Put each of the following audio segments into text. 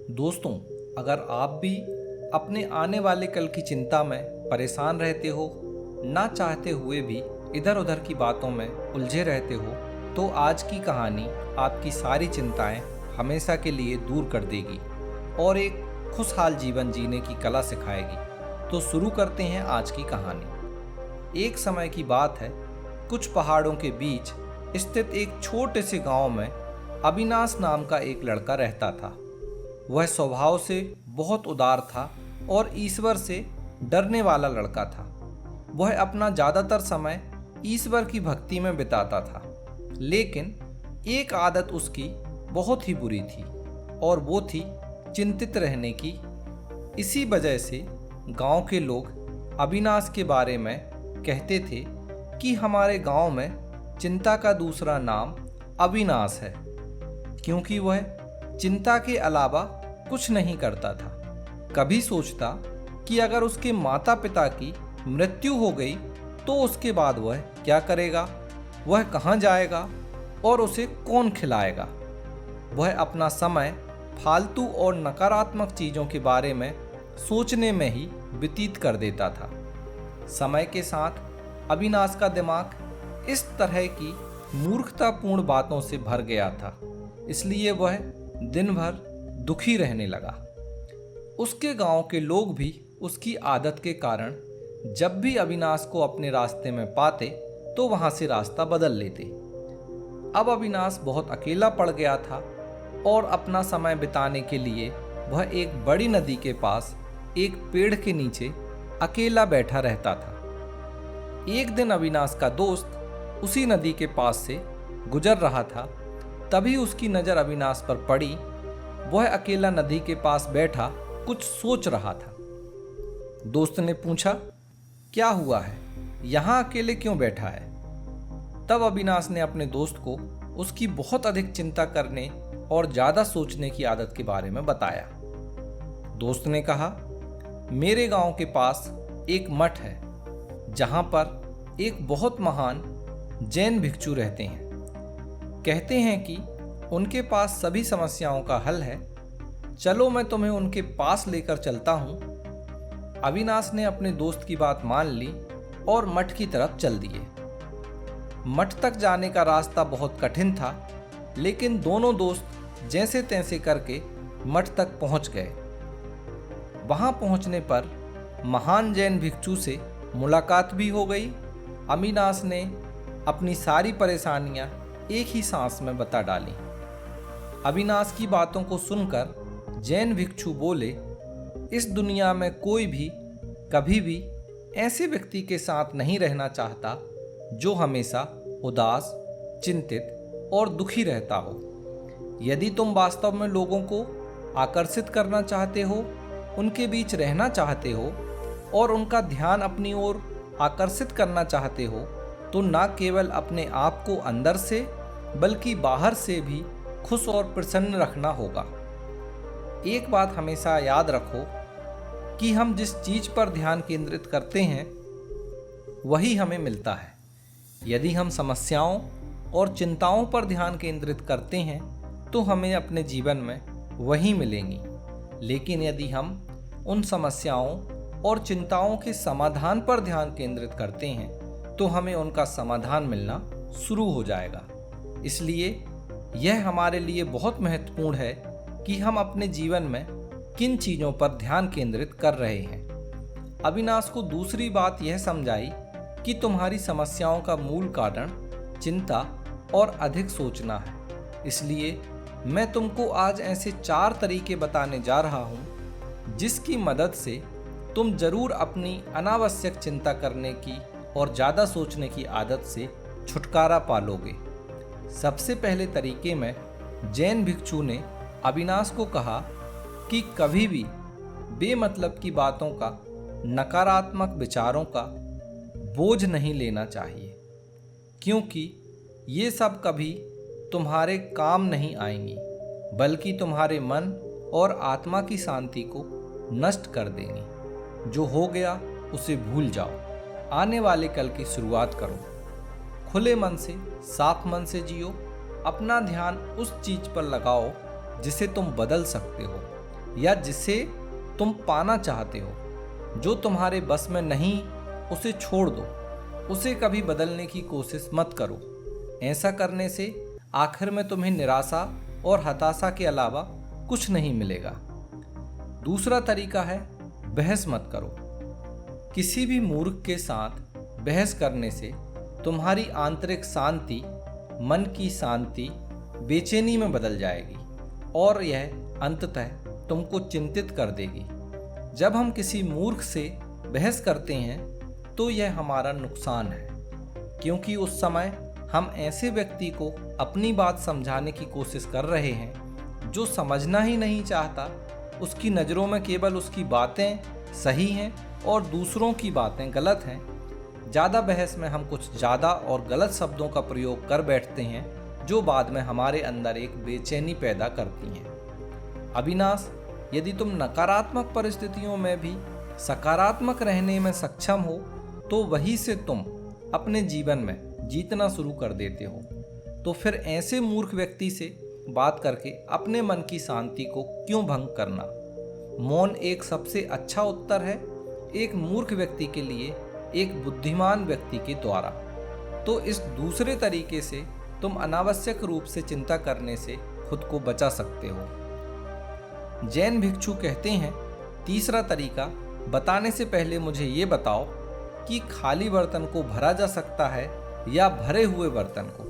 दोस्तों, अगर आप भी अपने आने वाले कल की चिंता में परेशान रहते हो, ना चाहते हुए भी इधर उधर की बातों में उलझे रहते हो, तो आज की कहानी आपकी सारी चिंताएं हमेशा के लिए दूर कर देगी और एक खुशहाल जीवन जीने की कला सिखाएगी। तो शुरू करते हैं आज की कहानी। एक समय की बात है, कुछ पहाड़ों के बीच स्थित एक छोटे से गांव में अविनाश नाम का एक लड़का रहता था। वह स्वभाव से बहुत उदार था और ईश्वर से डरने वाला लड़का था। वह अपना ज़्यादातर समय ईश्वर की भक्ति में बिताता था, लेकिन एक आदत उसकी बहुत ही बुरी थी और वो थी चिंतित रहने की। इसी वजह से गांव के लोग अविनाश के बारे में कहते थे कि हमारे गांव में चिंता का दूसरा नाम अविनाश है, क्योंकि वह चिंता के अलावा कुछ नहीं करता था। कभी सोचता कि अगर उसके माता पिता की मृत्यु हो गई तो उसके बाद वह क्या करेगा, वह कहाँ जाएगा और उसे कौन खिलाएगा। वह अपना समय फालतू और नकारात्मक चीज़ों के बारे में सोचने में ही व्यतीत कर देता था। समय के साथ अविनाश का दिमाग इस तरह की मूर्खतापूर्ण बातों से भर गया था, इसलिए वह दिन भर दुखी रहने लगा। उसके गांव के लोग भी उसकी आदत के कारण जब भी अविनाश को अपने रास्ते में पाते तो वहां से रास्ता बदल लेते। अब अविनाश बहुत अकेला पड़ गया था और अपना समय बिताने के लिए वह एक बड़ी नदी के पास एक पेड़ के नीचे अकेला बैठा रहता था। एक दिन अविनाश का दोस्त उसी नदी के पास से गुजर रहा था। तभी उसकी नज़र अविनाश पर पड़ी। वह अकेला नदी के पास बैठा कुछ सोच रहा था। दोस्त ने पूछा, क्या हुआ है, यहाँ अकेले क्यों बैठा है? तब अविनाश ने अपने दोस्त को उसकी बहुत अधिक चिंता करने और ज़्यादा सोचने की आदत के बारे में बताया। दोस्त ने कहा, मेरे गांव के पास एक मठ है जहाँ पर एक बहुत महान जैन भिक्षु रहते हैं। कहते हैं कि उनके पास सभी समस्याओं का हल है। चलो मैं तुम्हें उनके पास लेकर चलता हूँ। अविनाश ने अपने दोस्त की बात मान ली और मठ की तरफ चल दिए। मठ तक जाने का रास्ता बहुत कठिन था, लेकिन दोनों दोस्त जैसे तैसे करके मठ तक पहुँच गए। वहाँ पहुँचने पर महान जैन भिक्षु से मुलाकात भी हो गई। अविनाश ने अपनी सारी परेशानियाँ एक ही सांस में बता डाली। अविनाश की बातों को सुनकर जैन भिक्षु बोले, इस दुनिया में कोई भी कभी भी ऐसे व्यक्ति के साथ नहीं रहना चाहता जो हमेशा उदास, चिंतित और दुखी रहता हो। यदि तुम वास्तव में लोगों को आकर्षित करना चाहते हो, उनके बीच रहना चाहते हो और उनका ध्यान अपनी ओर आकर्षित करना चाहते हो, तो न केवल अपने आप को अंदर से बल्कि बाहर से भी खुश और प्रसन्न रखना होगा। एक बात हमेशा याद रखो कि हम जिस चीज़ पर ध्यान केंद्रित करते हैं वही हमें मिलता है। यदि हम समस्याओं और चिंताओं पर ध्यान केंद्रित करते हैं तो हमें अपने जीवन में वही मिलेंगी, लेकिन यदि हम उन समस्याओं और चिंताओं के समाधान पर ध्यान केंद्रित करते हैं तो हमें उनका समाधान मिलना शुरू हो जाएगा। इसलिए यह हमारे लिए बहुत महत्वपूर्ण है कि हम अपने जीवन में किन चीज़ों पर ध्यान केंद्रित कर रहे हैं। अविनाश को दूसरी बात यह समझाई कि तुम्हारी समस्याओं का मूल कारण चिंता और अधिक सोचना है। इसलिए मैं तुमको आज ऐसे 4 तरीके बताने जा रहा हूँ जिसकी मदद से तुम जरूर अपनी अनावश्यक चिंता करने की और ज़्यादा सोचने की आदत से छुटकारा पालोगे। सबसे पहले तरीके में जैन भिक्षु ने अविनाश को कहा कि कभी भी बेमतलब की बातों का, नकारात्मक विचारों का बोझ नहीं लेना चाहिए, क्योंकि ये सब कभी तुम्हारे काम नहीं आएंगी, बल्कि तुम्हारे मन और आत्मा की शांति को नष्ट कर देंगी। जो हो गया उसे भूल जाओ। आने वाले कल की शुरुआत करो। खुले मन से, साफ मन से जियो। अपना ध्यान उस चीज पर लगाओ जिसे तुम बदल सकते हो। या जिसे तुम पाना चाहते हो। जो तुम्हारे बस में नहीं उसे छोड़ दो, उसे कभी बदलने की कोशिश मत करो। ऐसा करने से आखिर में तुम्हें निराशा और हताशा के अलावा कुछ नहीं मिलेगा। दूसरा तरीका है बहस मत करो। किसी भी मूर्ख के साथ बहस करने से तुम्हारी आंतरिक शांति, मन की शांति बेचैनी में बदल जाएगी और यह अंततः तुमको चिंतित कर देगी। जब हम किसी मूर्ख से बहस करते हैं तो यह हमारा नुकसान है, क्योंकि उस समय हम ऐसे व्यक्ति को अपनी बात समझाने की कोशिश कर रहे हैं जो समझना ही नहीं चाहता। उसकी नज़रों में केवल उसकी बातें सही हैं और दूसरों की बातें गलत हैं। ज़्यादा बहस में हम कुछ ज़्यादा और गलत शब्दों का प्रयोग कर बैठते हैं जो बाद में हमारे अंदर एक बेचैनी पैदा करती हैं। अविनाश, यदि तुम नकारात्मक परिस्थितियों में भी सकारात्मक रहने में सक्षम हो तो वहीं से तुम अपने जीवन में जीतना शुरू कर देते हो। तो फिर ऐसे मूर्ख व्यक्ति से बात करके अपने मन की शांति को क्यों भंग करना। मौन एक सबसे अच्छा उत्तर है एक मूर्ख व्यक्ति के लिए एक बुद्धिमान व्यक्ति के द्वारा। तो इस दूसरे तरीके से तुम अनावश्यक रूप से चिंता करने से खुद को बचा सकते हो। जैन भिक्षु कहते हैं, तीसरा तरीका बताने से पहले मुझे ये बताओ कि खाली बर्तन को भरा जा सकता है या भरे हुए बर्तन को।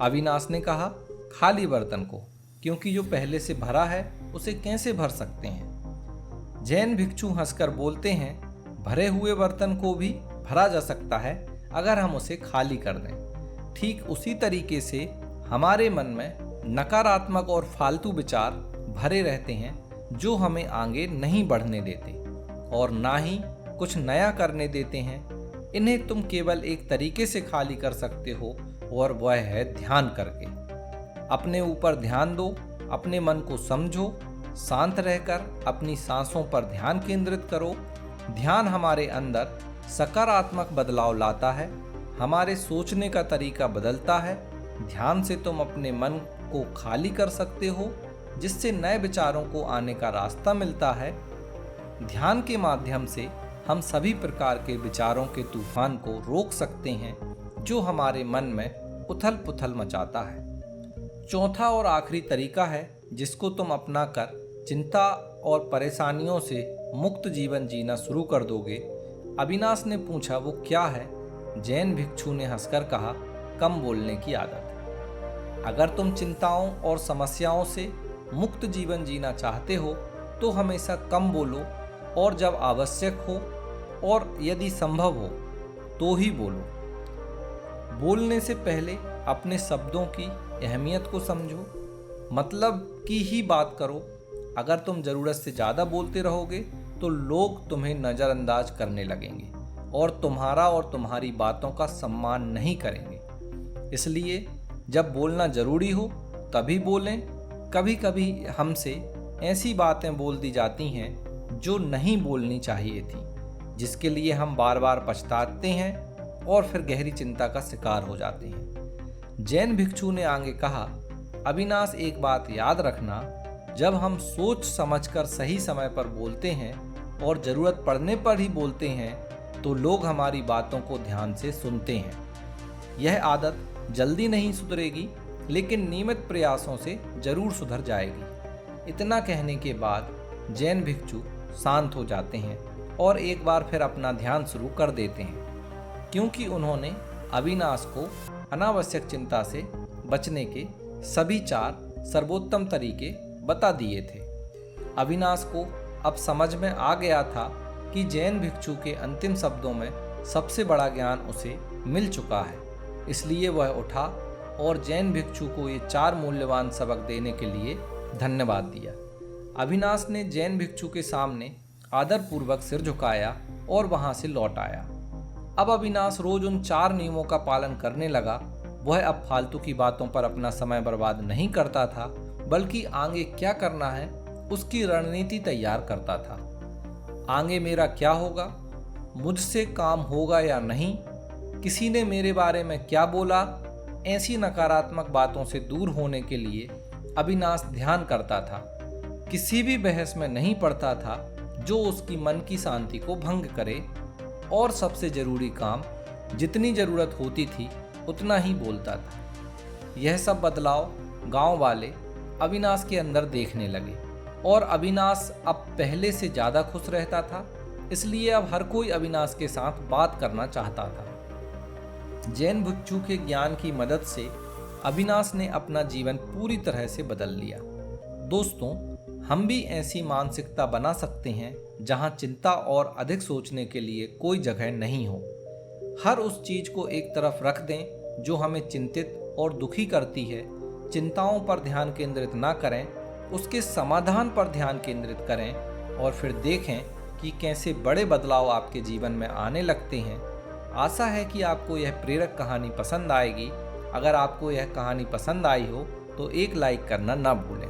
अविनाश ने कहा, खाली बर्तन को, क्योंकि जो पहले से भरा है उसे कैसे भर सकते हैं। जैन भिक्षु हंसकर बोलते हैं, भरे हुए बर्तन को भी भरा जा सकता है अगर हम उसे खाली कर दें। ठीक उसी तरीके से हमारे मन में नकारात्मक और फालतू विचार भरे रहते हैं जो हमें आगे नहीं बढ़ने देते और ना ही कुछ नया करने देते हैं। इन्हें तुम केवल एक तरीके से खाली कर सकते हो और वह है ध्यान करके। अपने ऊपर ध्यान दो, अपने मन को समझो, शांत रहकर अपनी सांसों पर ध्यान केंद्रित करो। ध्यान हमारे अंदर सकारात्मक बदलाव लाता है, हमारे सोचने का तरीका बदलता है। ध्यान से तुम अपने मन को खाली कर सकते हो, जिससे नए विचारों को आने का रास्ता मिलता है। ध्यान के माध्यम से हम सभी प्रकार के विचारों के तूफान को रोक सकते हैं जो हमारे मन में उथल पुथल मचाता है। चौथा और आखिरी तरीका है जिसको तुम अपनाकर चिंता और परेशानियों से मुक्त जीवन जीना शुरू कर दोगे। अविनाश ने पूछा, वो क्या है? जैन भिक्षु ने हंसकर कहा, कम बोलने की आदत। अगर तुम चिंताओं और समस्याओं से मुक्त जीवन जीना चाहते हो तो हमेशा कम बोलो और जब आवश्यक हो और यदि संभव हो तो ही बोलो। बोलने से पहले अपने शब्दों की अहमियत को समझो, मतलब की ही बात करो। अगर तुम ज़रूरत से ज़्यादा बोलते रहोगे तो लोग तुम्हें नज़रअंदाज करने लगेंगे और तुम्हारा और तुम्हारी बातों का सम्मान नहीं करेंगे। इसलिए जब बोलना ज़रूरी हो तभी बोलें। कभी कभी हमसे ऐसी बातें बोल दी जाती हैं जो नहीं बोलनी चाहिए थी, जिसके लिए हम बार बार पछताते हैं और फिर गहरी चिंता का शिकार हो जाते हैं। जैन भिक्षु ने आगे कहा, अविनाश, एक बात याद रखना, जब हम सोच समझकर सही समय पर बोलते हैं और ज़रूरत पड़ने पर ही बोलते हैं तो लोग हमारी बातों को ध्यान से सुनते हैं। यह आदत जल्दी नहीं सुधरेगी, लेकिन नियमित प्रयासों से जरूर सुधर जाएगी। इतना कहने के बाद जैन भिक्षु शांत हो जाते हैं और एक बार फिर अपना ध्यान शुरू कर देते हैं, क्योंकि उन्होंने अविनाश को अनावश्यक चिंता से बचने के सभी 4 सर्वोत्तम तरीके बता दिए थे। अविनाश को अब समझ में आ गया था कि जैन भिक्षु के अंतिम शब्दों में सबसे बड़ा ज्ञान उसे मिल चुका है। इसलिए वह उठा और जैन भिक्षु को ये 4 मूल्यवान सबक देने के लिए धन्यवाद दिया। अविनाश ने जैन भिक्षु के सामने आदरपूर्वक सिर झुकाया और वहां से लौट आया। अब अविनाश रोज उन 4 नियमों का पालन करने लगा। वह अब फालतू की बातों पर अपना समय बर्बाद नहीं करता था, बल्कि आगे क्या करना है उसकी रणनीति तैयार करता था। आगे मेरा क्या होगा, मुझसे काम होगा या नहीं, किसी ने मेरे बारे में क्या बोला, ऐसी नकारात्मक बातों से दूर होने के लिए अविनाश ध्यान करता था। किसी भी बहस में नहीं पड़ता था जो उसकी मन की शांति को भंग करे, और सबसे जरूरी काम जितनी जरूरत होती थी उतना ही बोलता था। यह सब बदलाव गांव वाले अविनाश के अंदर देखने लगे, और अविनाश अब पहले से ज़्यादा खुश रहता था। इसलिए अब हर कोई अविनाश के साथ बात करना चाहता था। जैन भिक्षु के ज्ञान की मदद से अविनाश ने अपना जीवन पूरी तरह से बदल लिया। दोस्तों, हम भी ऐसी मानसिकता बना सकते हैं जहां चिंता और अधिक सोचने के लिए कोई जगह नहीं हो। हर उस चीज़ को एक तरफ रख दें जो हमें चिंतित और दुखी करती है। चिंताओं पर ध्यान केंद्रित ना करें, उसके समाधान पर ध्यान केंद्रित करें, और फिर देखें कि कैसे बड़े बदलाव आपके जीवन में आने लगते हैं। आशा है कि आपको यह प्रेरक कहानी पसंद आएगी। अगर आपको यह कहानी पसंद आई हो तो एक लाइक करना ना भूलें।